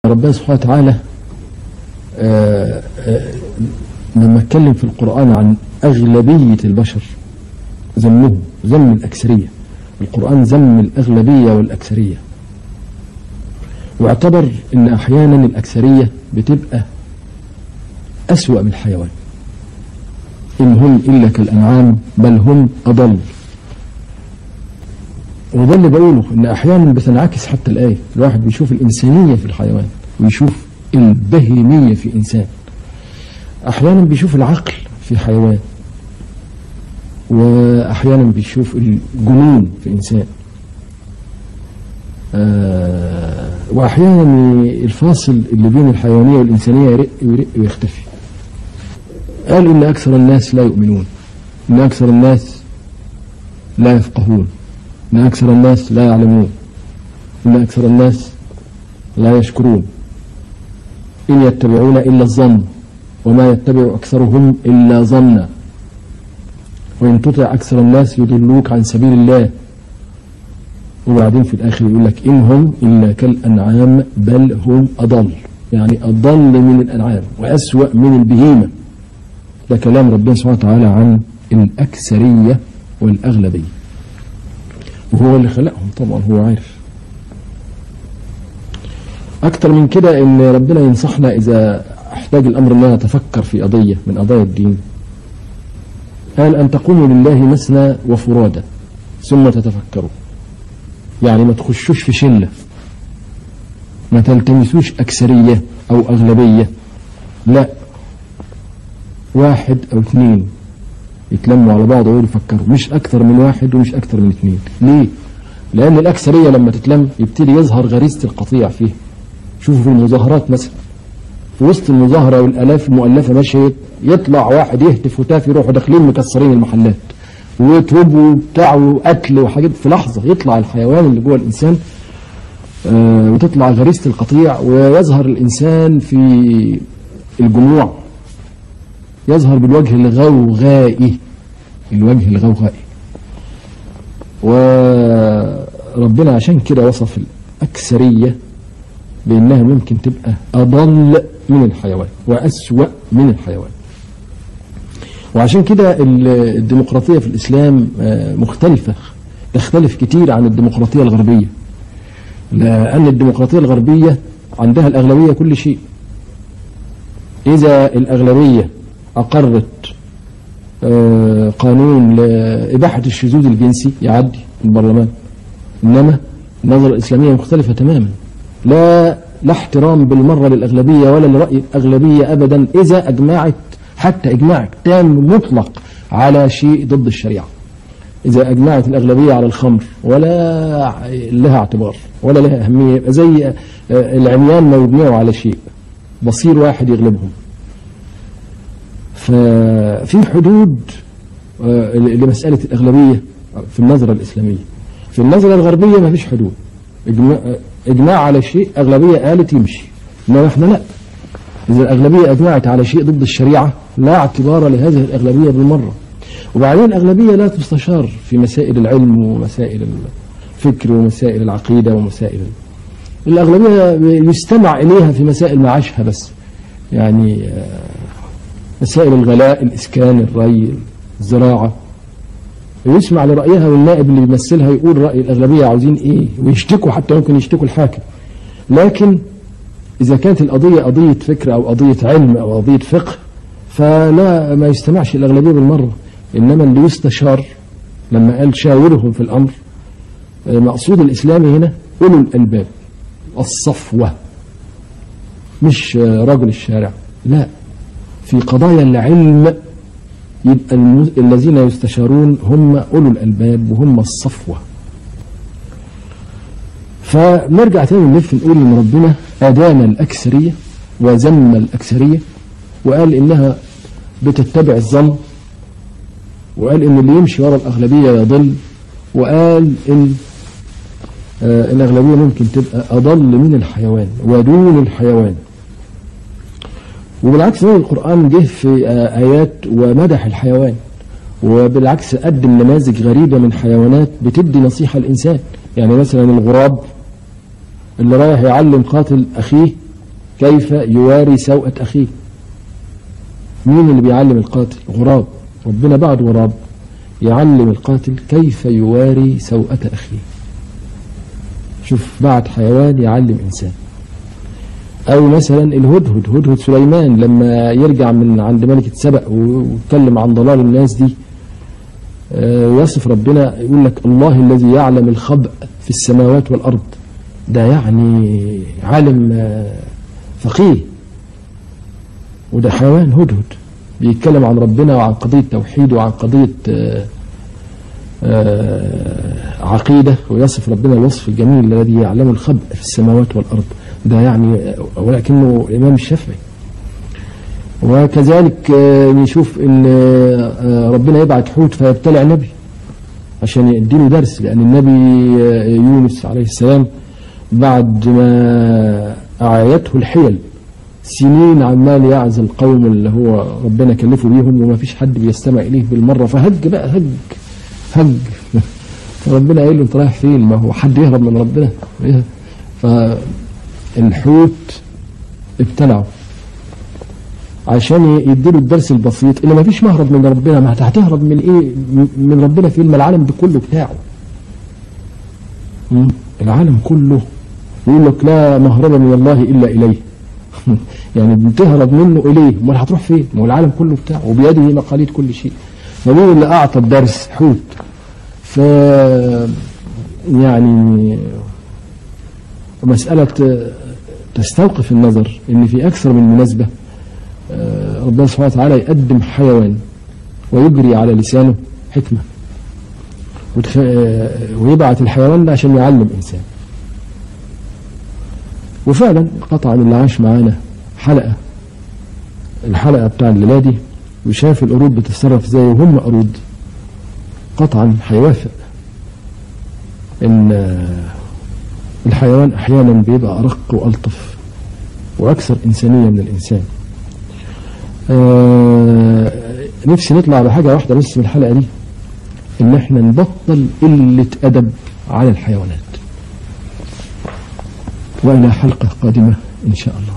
ربنا سبحانه وتعالى لما اتكلم في القرآن عن أغلبية البشر ذمهم ذم الأكثرية. القرآن ذم الأغلبية والأكثرية، واعتبر أن أحيانا الأكثرية بتبقى أسوأ من الحيوان. إن هم إلا كالأنعام بل هم أضل. وده اللي بقوله، أن أحيانا بتنعكس حتى الآية، الواحد بيشوف الإنسانية في الحيوان ويشوف البهيمية في إنسان، أحيانا بيشوف العقل في حيوان، وأحيانا بيشوف الجنون في إنسان، وأحيانا الفاصل اللي بين الحيوانية والإنسانية يرق ويرق ويختفي. قال إن أكثر الناس لا يؤمنون، إن أكثر الناس لا يفقهون، إن أكثر الناس لا يعلمون، إن أكثر الناس لا يشكرون، إن يتبعون إلا الظن وما يتبع أكثرهم إلا ظنا، وإن تطع أكثر الناس يضلوك عن سبيل الله. وبعدين في الآخر يقول لك إن هم إلا كالأنعام بل هم أضل، يعني أضل من الأنعام وأسوأ من البهيمة. ده كلام ربنا سبحانه وتعالى عن الأكثرية والأغلبية، وهو اللي خلقهم طبعا، هو عارف. أكتر من كده إن ربنا ينصحنا إذا احتاج الأمر أننا نتفكر في قضية من قضايا الدين، قال أن تقوموا لله مثنى وفرادى ثم تتفكروا. يعني ما تخشوش في شلة، ما تلتمسوش أكثرية أو أغلبية، لا، واحد أو اثنين يتلموا على بعض ويقولوا يفكروا، مش أكثر من واحد ومش أكثر من اثنين. ليه؟ لأن الأكثرية لما تتلم يبتدي يظهر غريزة القطيع فيه. شوفوا في المظاهرات مثلا، في وسط المظاهرة والآلاف المؤلفة ماشية، يطلع واحد يهتف وتاف، يروحوا داخلين مكسرين المحلات ويتوب وبتاع وقتل وحاجات. في لحظة يطلع الحيوان اللي جوه الإنسان وتطلع غريزة القطيع، ويظهر الإنسان في الجموع، يظهر بالوجه الغوغائي، الوجه الغوغائي. وربنا عشان كده وصف الأكثرية بأنها ممكن تبقى أضل من الحيوان وأسوأ من الحيوان. وعشان كده الديمقراطية في الإسلام مختلفة، تختلف كتير عن الديمقراطية الغربية، لأن الديمقراطية الغربية عندها الأغلبية كل شيء. إذا الأغلبية أقرت قانون لإباحة الشذوذ الجنسي يعدي البرلمان. إنما النظرة الإسلامية مختلفة تماما، لا احترام بالمرة للأغلبية ولا لرأي الأغلبية أبدا إذا أجمعت، حتى إجماع تام مطلق على شيء ضد الشريعة. إذا أجمعت الأغلبية على الخمر ولا لها اعتبار ولا لها أهمية، زي العميان ما يجمعوا على شيء، بصير واحد يغلبهم. ففي حدود لمسألة الأغلبية في النظرة الإسلامية. في النظرة الغربية ما فيش حدود، إجماع على شيء أغلبية قالت يمشي، إنما إحنا لا. إذا الأغلبية أجمعت على شيء ضد الشريعة لا اعتبار لهذه الأغلبية بالمرة. وبعدين الأغلبية لا تستشار في مسائل العلم ومسائل الفكر ومسائل العقيدة ومسائل الأغلبية يستمع إليها في مسائل معاشها بس، يعني مسائل الغلاء، الإسكان، الري، الزراعة، ويسمع لرأيها، والنائب اللي بيمثلها يقول رأي الأغلبية عاوزين إيه، ويشتكوا، حتى ممكن يشتكوا الحاكم. لكن إذا كانت القضية قضية فكر أو قضية علم أو قضية فقه فلا، ما يستمعش الأغلبية بالمرة. إنما اللي يستشار لما قال شاورهم في الأمر، مقصود الإسلامي هنا أولو الألباب، الصفوة، مش رجل الشارع، لا. في قضايا العلم يبقى الذين يستشارون هم أولو الألباب وهم الصفوة. فنرجع تاني نلف نقول إن ربنا أدان الأكثرية وذم الأكثرية، وقال إنها بتتبع الظن، وقال إن اللي يمشي وراء الأغلبية يضل، وقال إن الأغلبية ممكن تبقى أضل من الحيوان ودون الحيوان. وبالعكس القرآن جه في آيات ومدح الحيوان، وبالعكس قدم نماذج غريبة من حيوانات بتدي نصيحة الإنسان. يعني مثلا الغراب اللي رايح يعلم قاتل أخيه كيف يواري سوءة أخيه. مين اللي بيعلم القاتل؟ غراب. ربنا بعد غراب يعلم القاتل كيف يواري سوءة أخيه. شوف، بعد حيوان يعلم إنسان. أو مثلا الهدهد، هدهد سليمان لما يرجع من عند ملكة سبأ ويتكلم عن ضلال الناس دي، يصف ربنا يقول لك الله الذي يعلم الخبأ في السماوات والأرض. ده يعني عالم فقيه، وده حيوان هدهد بيتكلم عن ربنا وعن قضية توحيد وعن قضية عقيدة، ويصف ربنا الوصف الجميل الذي يعلم الخبأ في السماوات والأرض. ده يعني ولكنه الإمام الشافعي. وكذلك نشوف ان ربنا يبعت حوت فيبتلع نبي عشان يديله درس، لأن النبي يونس عليه السلام بعد ما أعيته الحيل سنين عمال يعزل القوم اللي هو ربنا كلفه بيهم وما فيش حد بيستمع إليه بالمرة، فهج بقى هج فربنا قال له انت رايح فين؟ ما هو حد يهرب من ربنا. فالحوت ابتلعه عشان يديله الدرس البسيط اللي ما فيش مهرب من ربنا. ما هتهرب من ايه؟ من ربنا فين؟ ما العالم ده كله بتاعه، العالم كله. يقول لك لا مهرب من الله الا اليه. يعني بتهرب منه اليه، امال هتروح فين؟ ما هو العالم كله بتاعه وبيده مقاليد كل شيء. فمين اللي اعطى الدرس؟ حوت. ف يعني مسألة تستوقف النظر ان في اكثر من مناسبة ربنا سبحانه وتعالى يقدم حيوان ويجري على لسانه حكمة، ويبعث الحيوان ده عشان يعلم إنسان. وفعلا قطعا اللي عاش معانا الحلقة بتاع الليلة دي وشاف القرود بتتصرف ازاي وهم قرود، قطعا هيوافق ان الحيوان احيانا بيبقى ارق والطف واكثر انسانية من الانسان. نفسي نطلع بحاجة واحدة بس من الحلقة دي، ان احنا نبطل قلة ادب على الحيوانات. والى حلقة قادمة ان شاء الله.